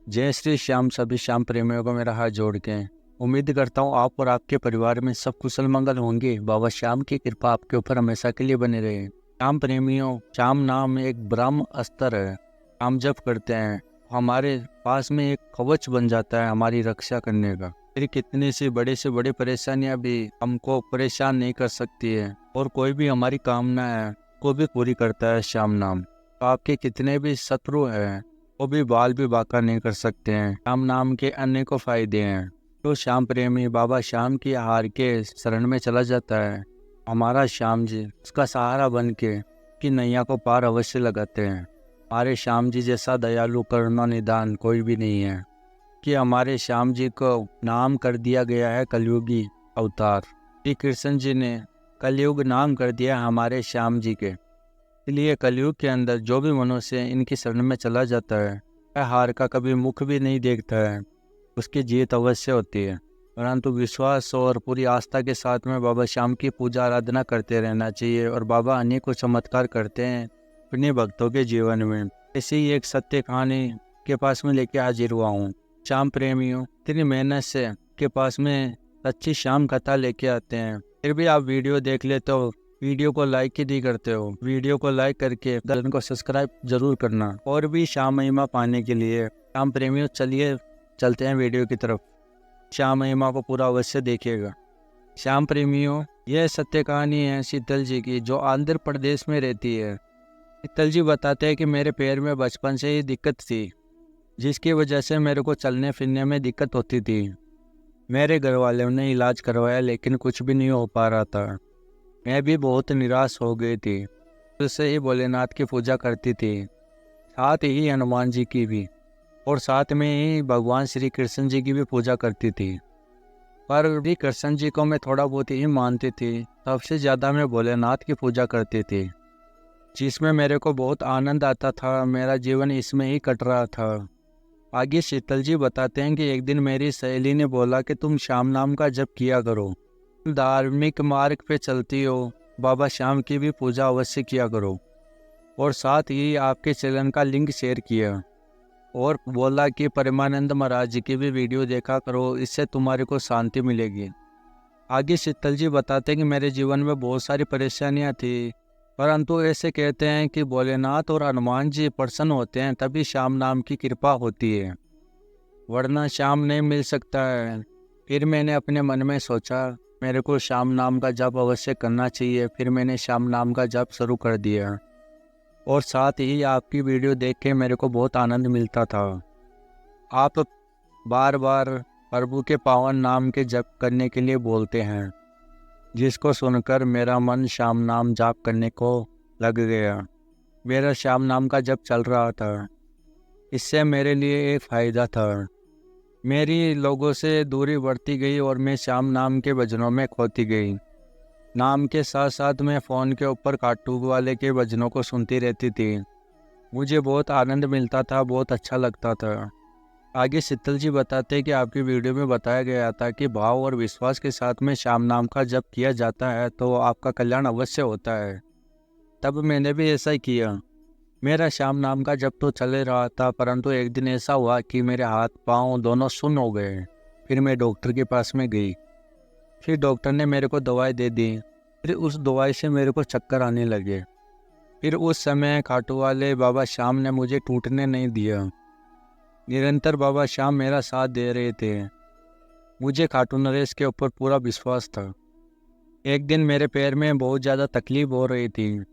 जय श्री श्याम। सभी श्याम प्रेमियों को मेरा हाथ जोड़ के उम्मीद करता हूँ आप और आपके परिवार में सब कुशल मंगल होंगे। बाबा श्याम की कृपा आपके ऊपर हमेशा के लिए बने रहे। श्याम प्रेमियों, श्याम नाम एक ब्रह्म अस्त्र है। हम जब करते हैं हमारे पास में एक कवच बन जाता है हमारी रक्षा करने का। फिर कितनी सी बड़ी परेशानियां भी हमको परेशान नहीं कर सकती है और कोई भी हमारी कामना है को भी पूरी करता है श्याम नाम। तो आपके कितने भी शत्रु हैं वो भी बाल भी बांका नहीं कर सकते हैं। श्याम नाम के अनेकों फायदे हैं। तो श्याम प्रेमी बाबा श्याम की हार के शरण में चला जाता है। हमारा श्याम जी उसका सहारा बन के कि नैया को पार अवश्य लगाते हैं। हमारे श्याम जी जैसा दयालु करुणा निदान कोई भी नहीं है कि हमारे श्याम जी को नाम कर दिया गया है कलयुगी अवतार। श्री कृष्ण जी ने कलयुग नाम कर दिया हमारे श्याम जी के। इसलिए कलयुग के अंदर जो भी मनुष्य इनकी शरण में चला जाता है वह हार का कभी मुख भी नहीं देखता है, उसकी जीत अवश्य होती है। परंतु विश्वास और पूरी आस्था के साथ में बाबा श्याम की पूजा आराधना करते रहना चाहिए और बाबा अनेकों चमत्कार करते हैं अपने भक्तों के जीवन में। ऐसी ही एक सत्य कहानी के पास में लेके हाजिर हुआ हूँ। श्याम प्रेमियों, इतनी मेहनत से के पास में सच्ची श्याम कथा लेके आते हैं, फिर भी आप वीडियो देख लेते हो, वीडियो को लाइक ही नहीं करते हो। वीडियो को लाइक करके चैनल को सब्सक्राइब जरूर करना और भी श्याम महिमा पाने के लिए। श्याम प्रेमियों, चलिए चलते हैं वीडियो की तरफ। श्याम महिमा को पूरा अवश्य देखिएगा। श्याम प्रेमियों, यह सत्य कहानी है शीतल जी की, जो आंध्र प्रदेश में रहती है। शीतल जी बताते हैं कि मेरे पैर में बचपन से ही दिक्कत थी, जिसकी वजह से मेरे को चलने फिरने में दिक्कत होती थी। मेरे घर वालों ने इलाज करवाया लेकिन कुछ भी नहीं हो पा रहा था। मैं भी बहुत निराश हो गई थी। उससे ही भोलेनाथ की पूजा करती थी, साथ ही हनुमान जी की भी, और साथ में ही भगवान श्री कृष्ण जी की भी पूजा करती थी। पर भी कृष्ण जी को मैं थोड़ा बहुत ही मानती थी। सबसे ज़्यादा मैं भोलेनाथ की पूजा करती थी, जिसमें मेरे को बहुत आनंद आता था। मेरा जीवन इसमें ही कट रहा था। आगे शीतल जी बताते हैं कि एक दिन मेरी सहेली ने बोला कि तुम श्याम नाम का जप किया करो, धार्मिक मार्ग पे चलती हो, बाबा श्याम की भी पूजा अवश्य किया करो। और साथ ही आपके चैनल का लिंक शेयर किया और बोला कि परमानंद महाराज जी की भी वीडियो देखा करो, इससे तुम्हारे को शांति मिलेगी। आगे शीतल जी बताते हैं कि मेरे जीवन में बहुत सारी परेशानियां थी, परंतु ऐसे कहते हैं कि भोलेनाथ और हनुमान जी प्रसन्न होते हैं तभी श्याम नाम की कृपा होती है, वरना श्याम नहीं मिल सकता है। फिर मैंने अपने मन में सोचा मेरे को श्याम नाम का जप अवश्य करना चाहिए। फिर मैंने श्याम नाम का जप शुरू कर दिया और साथ ही आपकी वीडियो देख के मेरे को बहुत आनंद मिलता था। आप बार बार प्रभु के पावन नाम के जप करने के लिए बोलते हैं, जिसको सुनकर मेरा मन श्याम नाम जाप करने को लग गया। मेरा श्याम नाम का जप चल रहा था, इससे मेरे लिए एक फ़ायदा था। मेरी लोगों से दूरी बढ़ती गई और मैं श्याम नाम के भजनों में खोती गई। नाम के साथ साथ मैं फ़ोन के ऊपर कार्टून वाले के भजनों को सुनती रहती थी। मुझे बहुत आनंद मिलता था, बहुत अच्छा लगता था। आगे शीतल जी बताते हैं कि आपकी वीडियो में बताया गया था कि भाव और विश्वास के साथ में श्याम नाम का जप किया जाता है तो आपका कल्याण अवश्य होता है। तब मैंने भी ऐसा ही किया। मेरा श्याम नाम का जप तो चल रहा था, परंतु एक दिन ऐसा हुआ कि मेरे हाथ पाँव दोनों सुन्न हो गए। फिर मैं डॉक्टर के पास में गई। फिर डॉक्टर ने मेरे को दवाई दे दी। फिर उस दवाई से मेरे को चक्कर आने लगे। फिर उस समय खाटू वाले बाबा श्याम ने मुझे टूटने नहीं दिया। निरंतर बाबा श्याम मेरा साथ दे रहे थे। मुझे खाटू नरेश के ऊपर पूरा विश्वास था। एक दिन मेरे पैर में बहुत ज़्यादा तकलीफ हो रही थी।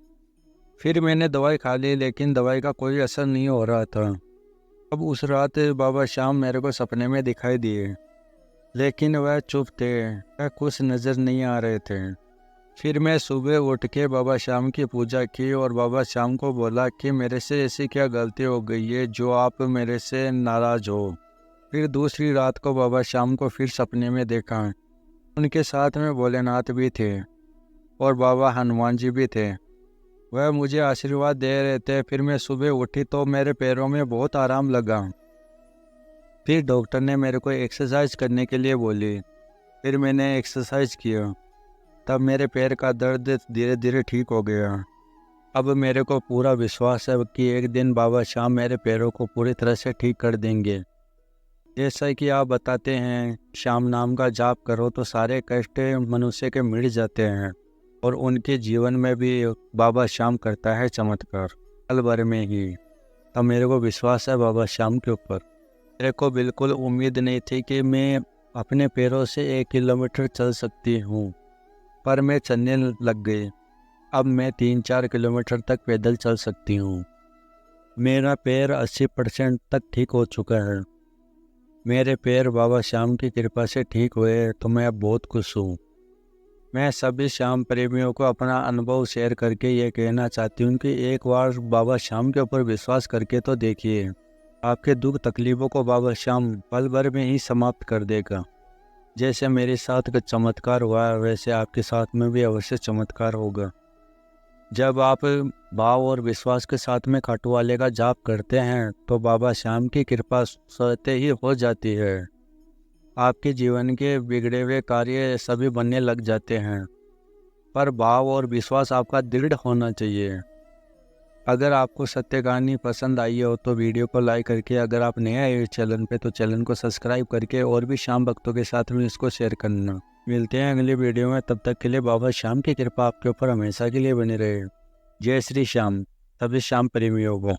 फिर मैंने दवाई खा ली लेकिन दवाई का कोई असर नहीं हो रहा था। अब उस रात बाबा श्याम मेरे को सपने में दिखाई दिए, लेकिन वह चुप थे, वह कुछ नज़र नहीं आ रहे थे। फिर मैं सुबह उठ के बाबा श्याम की पूजा की और बाबा श्याम को बोला कि मेरे से ऐसी क्या गलती हो गई है जो आप मेरे से नाराज़ हो। फिर दूसरी रात को बाबा श्याम को फिर सपने में देखा। उनके साथ में भोलेनाथ भी थे और बाबा हनुमान जी भी थे। वह मुझे आशीर्वाद दे रहे थे। फिर मैं सुबह उठी तो मेरे पैरों में बहुत आराम लगा। फिर डॉक्टर ने मेरे को एक्सरसाइज करने के लिए बोली। फिर मैंने एक्सरसाइज किया, तब मेरे पैर का दर्द धीरे धीरे ठीक हो गया। अब मेरे को पूरा विश्वास है कि एक दिन बाबा श्याम मेरे पैरों को पूरी तरह से ठीक कर देंगे। जैसा कि आप बताते हैं श्याम नाम का जाप करो तो सारे कष्ट मनुष्य के मिट जाते हैं और उनके जीवन में भी बाबा श्याम करता है चमत्कार पल भर में ही। तब मेरे को विश्वास है बाबा श्याम के ऊपर। मेरे को बिल्कुल उम्मीद नहीं थी कि मैं अपने पैरों से 1 किलोमीटर चल सकती हूँ, पर मैं चलने लग गई। अब मैं 3-4 किलोमीटर तक पैदल चल सकती हूँ। मेरा पैर 80% तक ठीक हो चुका है। मेरे पैर बाबा श्याम की कृपा से ठीक हुए तो मैं अब बहुत खुश हूँ। मैं सभी श्याम प्रेमियों को अपना अनुभव शेयर करके ये कहना चाहती हूँ कि एक बार बाबा श्याम के ऊपर विश्वास करके तो देखिए, आपके दुख तकलीफ़ों को बाबा श्याम पल भर में ही समाप्त कर देगा। जैसे मेरे साथ का चमत्कार हुआ है वैसे आपके साथ में भी अवश्य चमत्कार होगा। जब आप भाव और विश्वास के साथ में खाटू वाले का जाप करते हैं तो बाबा श्याम की कृपा स्वतः ही हो जाती है। आपके जीवन के बिगड़े हुए कार्य सभी बनने लग जाते हैं, पर भाव और विश्वास आपका दृढ़ होना चाहिए। अगर आपको सत्य कहानी पसंद आई हो तो वीडियो को लाइक करके, अगर आप नए आए चैनल पे तो चैनल को सब्सक्राइब करके और भी श्याम भक्तों के साथ में इसको शेयर करना। मिलते हैं अगली वीडियो में, तब तक के लिए बाबा श्याम की कृपा आपके ऊपर हमेशा के लिए बनी रहे। जय श्री श्याम सभी श्याम प्रेमियों को।